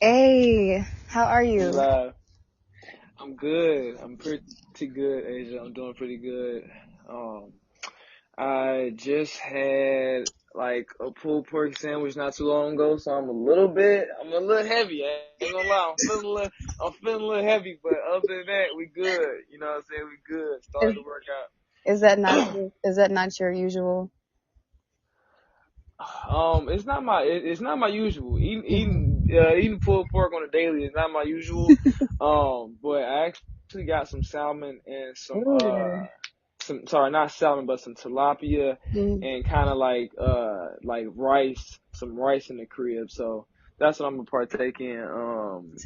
Hey, how are We you? live. I'm good. I'm pretty good, Asia. I'm doing pretty good. Um, I just had like a pulled pork sandwich not too long ago, so I'm a little heavy. I ain't gonna lie. I'm feeling a lither heavy, but other than that, we good. You know what I'm saying? We good. Is Starting to work is that not out. is that not your usual? It's not my usual. Hmm. Eating pulled pork on a daily is not my usual. But I actually got some salmon and Ooh. some sorry, not salmon, but some tilapia Mm. and kind of like rice, some rice in the crib. So that's what I'm gonna partake in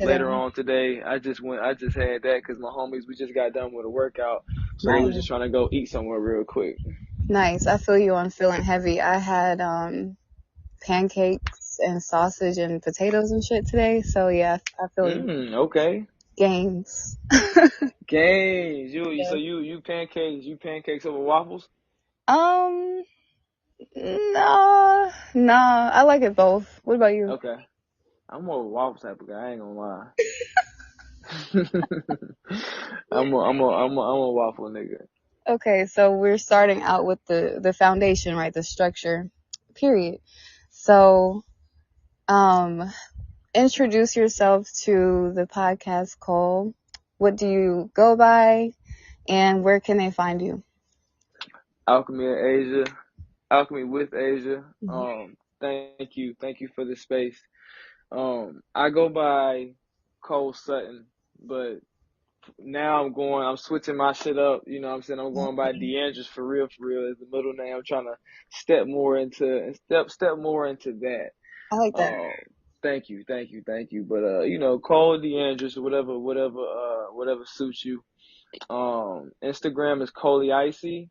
later Today. on today. I just had that because my homies we just got done with a workout, so they was Nice. just trying to go eat somewhere real quick. Nice. I feel you on feeling heavy. I had pancakes and sausage and potatoes and shit today. So yeah, I feel you. Okay. Gains. Games. So Yeah. you pancakes over waffles? Um, nah. I like it both. What about you? Okay. I'm more of a waffle type of guy, I ain't gonna lie. I'm a waffle nigga. Okay, so we're starting out with the foundation, right? The structure. Period. So, um, introduce yourself to the podcast, Kole. What do you go by, and where can they find you? Alchemy in Asia. Alchemy with Asia. Mhm. Thank you for the space. I go by Cole Sutton, but now I'm switching my shit up. You know what I'm saying? I'm going by DeAndrews for real as the middle name. I'm trying to step more into that. I like that. Um, thank you. But call DeAndrews or whatever suits you. Instagram is Coley Icy,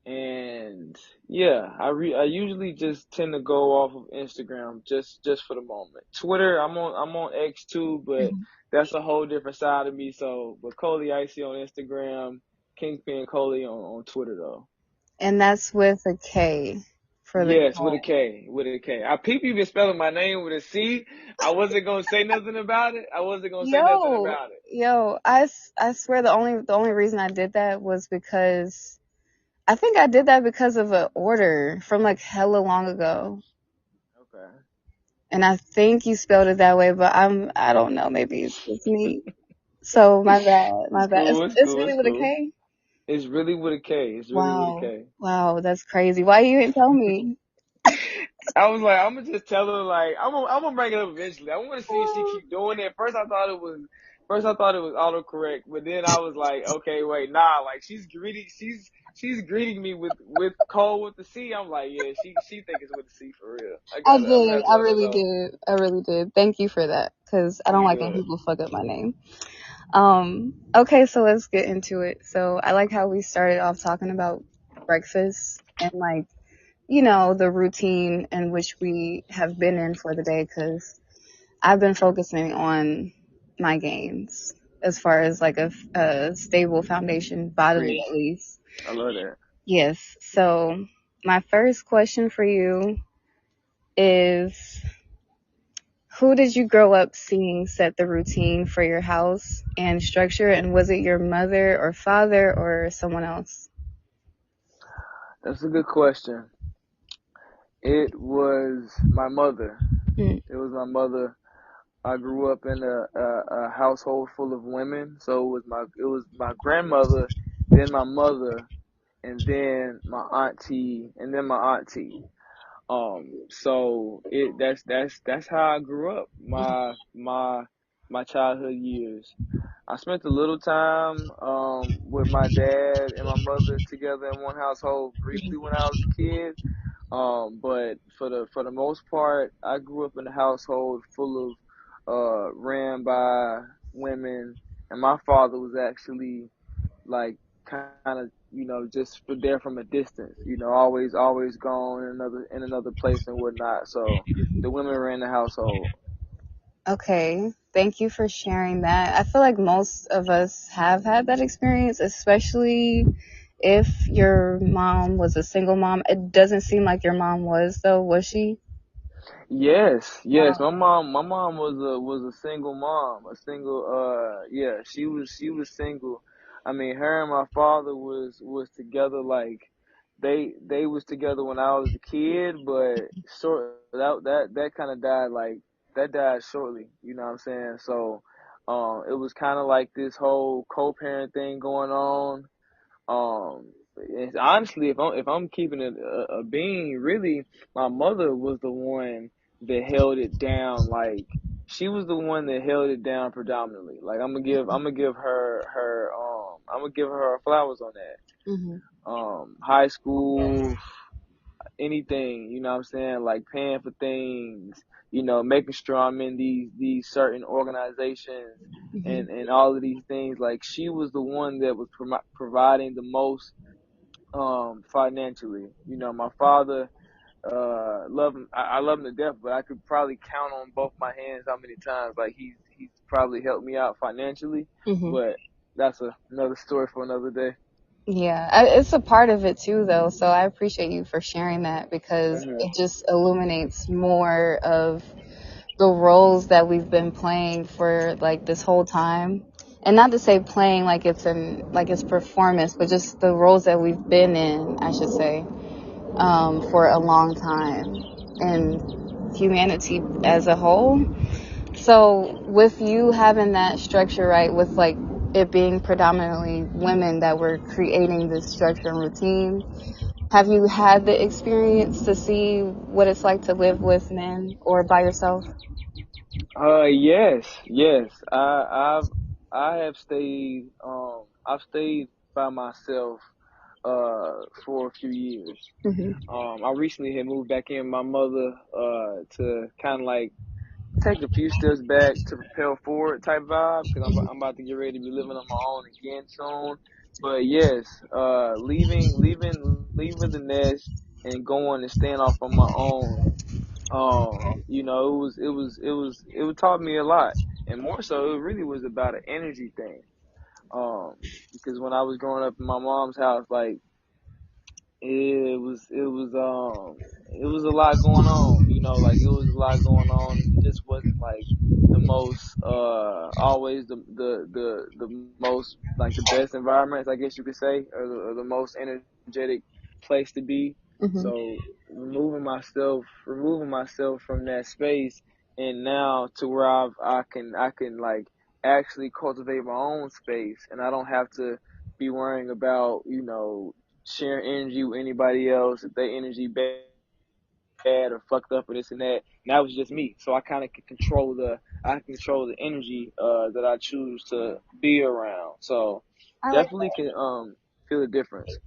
and yeah, I usually just tend to go off of Instagram just for the moment. Twitter, I'm on X too, but Mhm. that's a whole different side of me. So, but Coley Icy on Instagram, Kingpin Coley on Twitter though. And that's with a K for the Yes, with a K. K, with a K. I peep you been spelling my name with a C. I wasn't gonna say nothing about it. I wasn't gonna say nothing Yo, about it. I swear the only reason I did that was because I think I did that because of an order from like hella long ago. Okay. And I think you spelled it that way, but I don't know, maybe it's just me. So my bad, my It's bad. It's, cool. It's it's cool. really It's with a cool. K? It's really with a K. It's really with a Wow. K. Wow, that's crazy. Why you didn't tell me? I was like, I'm gonna just tell her like I'm gonna bring it up eventually. I want to see if she Oh, keep doing it. First I thought it was autocorrect, but then I was like, okay, wait, nah. Like she's greeting me with Cole with the C. I'm like, yeah, she think it's with the C for real. I I'm gonna did. have to I let her really know. did. I really did. Thank you for that, because I don't You like when good? people fuck up my name. Okay, so let's get into it. So I like how we started off talking about breakfast and like, the routine in which we have been in for the day, because I've been focusing on my gains as far as like a stable foundation, bodily Preach. at least. I love that. Yes. So my first question for you is, who did you grow up seeing set the routine for your house and structure? And was it your mother or father or someone else? That's a good question. It was my mother. Mm. It was my mother. I grew up in a household full of women, so it was my grandmother, then my mother, and then my auntie, and then my auntie. So that's how I grew up. My childhood years. I spent a little time with my dad and my mother together in one household briefly when I was a kid. But for the most part, I grew up in a household full of ran by women, and my father was actually like kind of just there from a distance. Always gone in another place and whatnot. So the women ran the household. Okay. Thank you for sharing that. I feel like most of us have had that experience, especially if your mom was a single mom. It doesn't seem like your mom was, though, was she? Yes. Wow. My mom was a single mom, a single yeah, she was single. I mean, her and my father was together like they was together when I was a kid, but that kind of died like that died shortly, you know what I'm saying? So, it was kind of like this whole co-parent thing going on. And honestly, if I'm keeping it a being, really, my mother was the one that held it down. Like she was the one that held it down predominantly. Like I'm gonna give her flowers on that. Hmm. High school, anything, you know what I'm saying? Like paying for things, making sure I'm in these certain organizations Hmm. and all of these things. Like she was the one that was providing the most financially. My father, love him. I love him to death, but I could probably count on both my hands how many times like he's probably helped me out financially. Hmm. But that's another story for another day. Yeah, it's a part of it too, though. So I appreciate you for sharing that because Hmm. it just illuminates more of the roles that we've been playing for like this whole time. And not to say playing like it's performance, but just the roles that we've been in, I should say, for a long time and humanity as a whole. So with you having that structure, right, with like it being predominantly women that were creating this structure and routine, have you had the experience to see what it's like to live with men or by yourself? Yes. I have stayed by myself for a few years. Hmm. I recently had moved back in with my mother to kind of like take a few steps back to propel forward type vibe because I'm about to get ready to be living on my own again soon. But yes, leaving the nest and going and staying off on my own. It taught me a lot, and more so, it really was about an energy thing. Um, because when I was growing up in my mom's house, like it was a lot going on, like it was a lot going on, and it just wasn't like the most always the most like the best environments, I guess you could say, or the most energetic place to be. Hmm. So removing myself from that space, and now to where I can like actually cultivate my own space, and I don't have to be worrying about sharing energy with anybody else if their energy bad or fucked up or this and that. And that was just me. So I kind of can control the energy that I choose to be around. So I like definitely can feel the difference.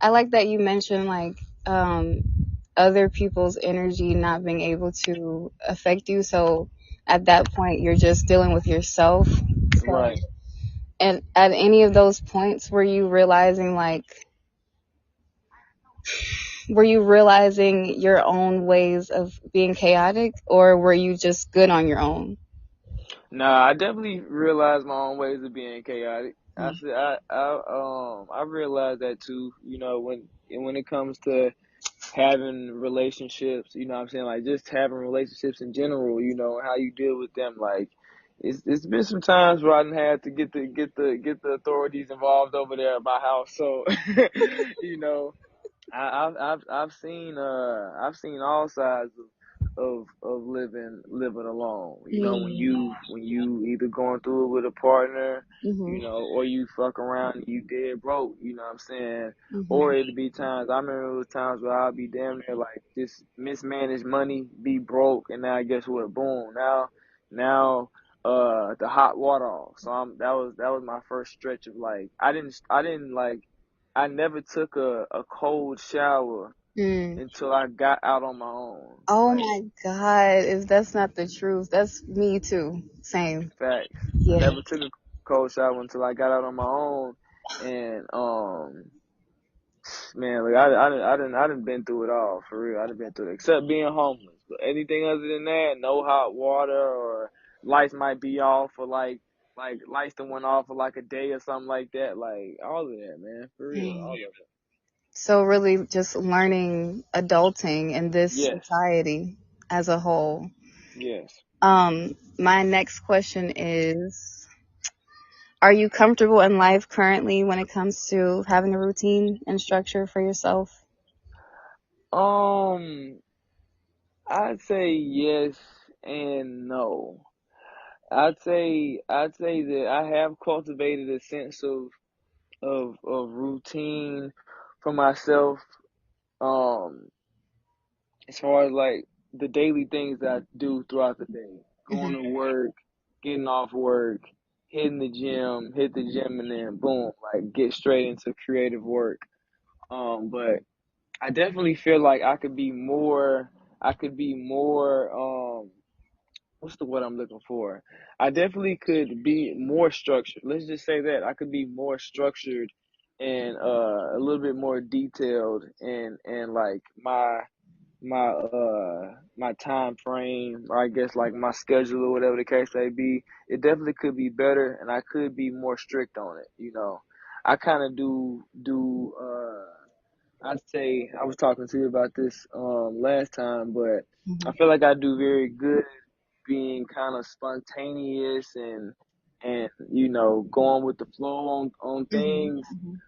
I like that you mentioned like um other people's energy not being able to affect you. So at that point, you're just dealing with yourself. So, Right. and at any of those points, were you realizing your own ways of being chaotic, or were you just good on your own? Nah, I definitely realized my own ways of being chaotic. I Mm. said I realized that too. When it comes to having relationships, you know what I'm saying? Like just having relationships in general, how you deal with them. Like it's been some times where I done had to get the authorities involved over there at my house. So you know, I've seen all sides of living alone. When you either going through it with a partner, Mhm. or you fuck around and you dead broke. You know what I'm saying? Or Mhm. it'd be times, I remember it was times where I'll be damn near like just mismanage money, be broke, and now guess what? Boom. Now the hot water off. So that was my first stretch of like I didn't like I never took a cold shower Mm. until I got out on my own. Oh Like my God, if that's not the truth, that's me too. Same. facts. I Yeah. never took a cold shower until I got out on my own, and man, like I done been through it all for real. I done been through it, except being homeless. But anything other than that, no hot water or lights might be off for like lights that went off for like a day or something like that. Like all of that, man, for real, all Mm. of it. So really just learning adulting in this Yes. society. as a whole. Yes. My next question is, are you comfortable in life currently when it comes to having a routine and structure for yourself? Um, I'd say yes and no. I'd say that I have cultivated a sense of routine for myself. Um, as far as like the daily things that I do throughout the day, going Hmm. to work, getting off work, hit the gym, and then boom, like get straight into creative work. But I definitely feel like I could be more. I could be more. What's the word I'm looking for? I definitely could be more structured. Let's just say that I could be more structured and a little bit more detailed and like my time frame, or I guess like my schedule or whatever the case may be. It definitely could be better, and I could be more strict on it. I kind of do. I'd say I was talking to you about this last time, but I Hmm. feel like I do very good being kind of spontaneous and going with the flow on Hmm. things.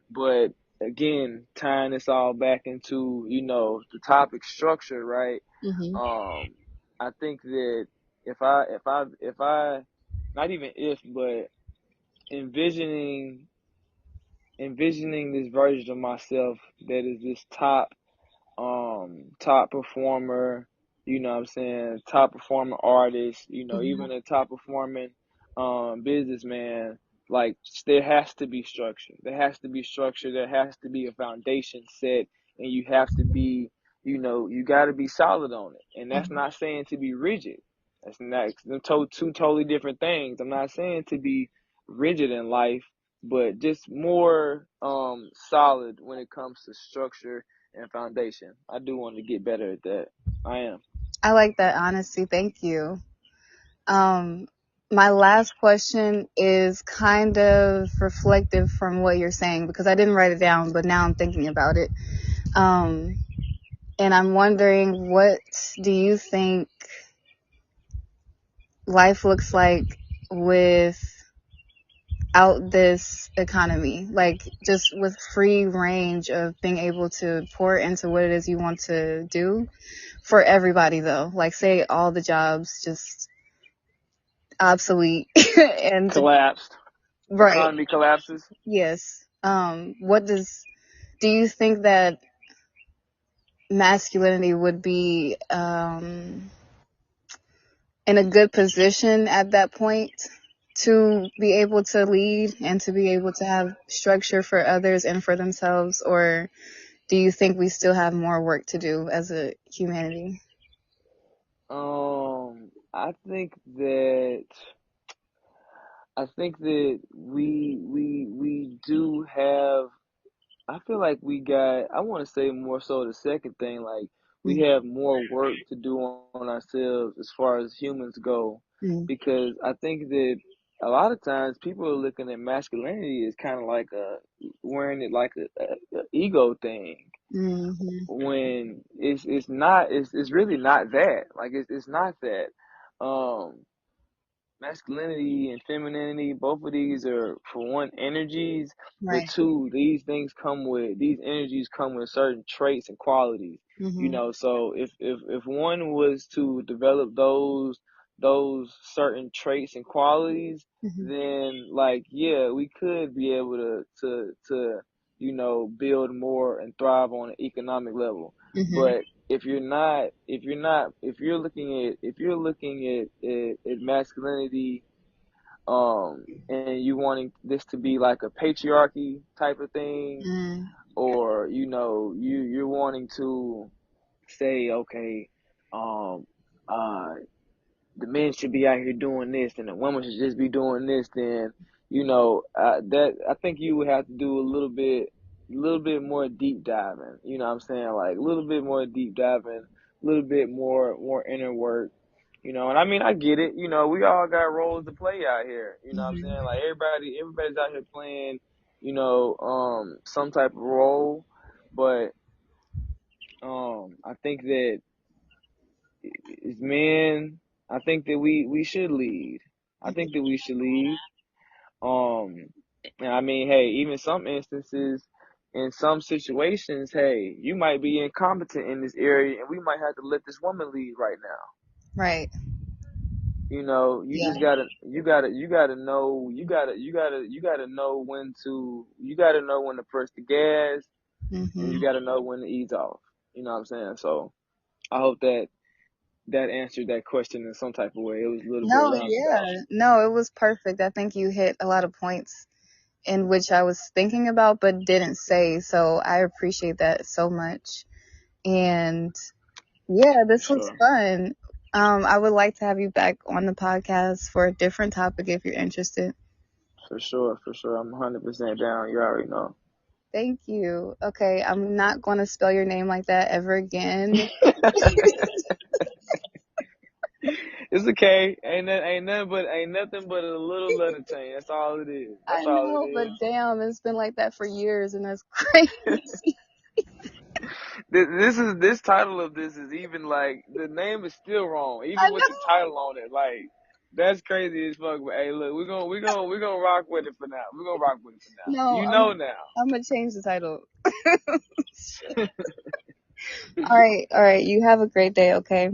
But again, tying this all back into the topic structure, right? Hmm. um I think that if I not even if, but envisioning envisioning this version of myself that is this top performer, what I'm saying, top performing artist, Hmm. even a top performing businessman. Like, there has to be structure. There has to be a foundation set, and you have to be, you got to be solid on it. And that's Hmm. not saying to be rigid. That's not two totally different things. I'm not saying to be rigid in life, but just more solid when it comes to structure and foundation. I do want to get better at that. I am. I like that honesty. Thank you. Um, my last question is kind of reflective from what you're saying because I didn't write it down, but now I'm thinking about it. Um, and I'm wondering, what do you think life looks like without this economy? Like, just with free range of being able to pour into what it is you want to do for everybody, though. Like, say all the jobs just obsolete and Collapsed. right. Economy collapses. Yes. Do you think that masculinity would be in a good position at that point to be able to lead and to be able to have structure for others and for themselves? Or do you think we still have more work to do as a humanity? I think that we do have. I feel like we got. I want to say more so the second thing. Like, we have more work to do on ourselves as far as humans go, Mm-hmm. because I think that a lot of times people are looking at masculinity as kind of like wearing it like a ego thing, Mm-hmm. when it's not. It's really not that. Like, it's not that. Um, Masculinity and femininity, both of these are, for one, energies, but Right. two, these energies come with certain traits and qualities. Mm-hmm. So if one was to develop those certain traits and qualities, Mm-hmm. then, like, yeah, we could be able to build more and thrive on an economic level. Mm-hmm. But if you're looking at masculinity, and you wanting this to be like a patriarchy type of thing, Mm-hmm. or you're wanting to say, okay, um uh the men should be out here doing this and the women should just be doing this, then that I think you would have to do a little bit more deep diving. You know what I'm saying? Like, a little bit more deep diving, a little bit more inner work. And I mean, I get it. We all got roles to play out here. You know what I'm saying? Like, everybody's out here playing, some type of role. But I think that as men, I think that we should lead. I think that we should lead. Um, and I mean, hey, even some instances, in some situations, hey, you might be incompetent in this area, and we might have to let this woman lead right now. Right. You know, Yeah. you gotta know you gotta know when to press the gas, and you Mhm. gotta know when to ease off. You know what I'm saying? So I hope that answered that question in some type of way. It was a little bit No, yeah. roundabout. No, it was perfect. I think you hit a lot of points in which I was thinking about but didn't say. So I appreciate that so much. And yeah, For this was sure. fun. I would like to have you back on the podcast for a different topic if you're interested. For sure, for sure. I'm 100% down. You already know. Thank you. Okay, I'm not going to spell your name like that ever again. It's okay. Ain't nothing but a little letter change. That's all it is. I That's all it know, but is. damn, it's been like that for years, and that's crazy. This title of this is even like the name is still wrong, I even with the know. title on it. Like that's crazy as fuck. But hey, look, we're gonna rock with it for now. We're gonna rock with it for now. No, You know now. I'm gonna change the title. Shit. All right, all right. You have a great day. Okay.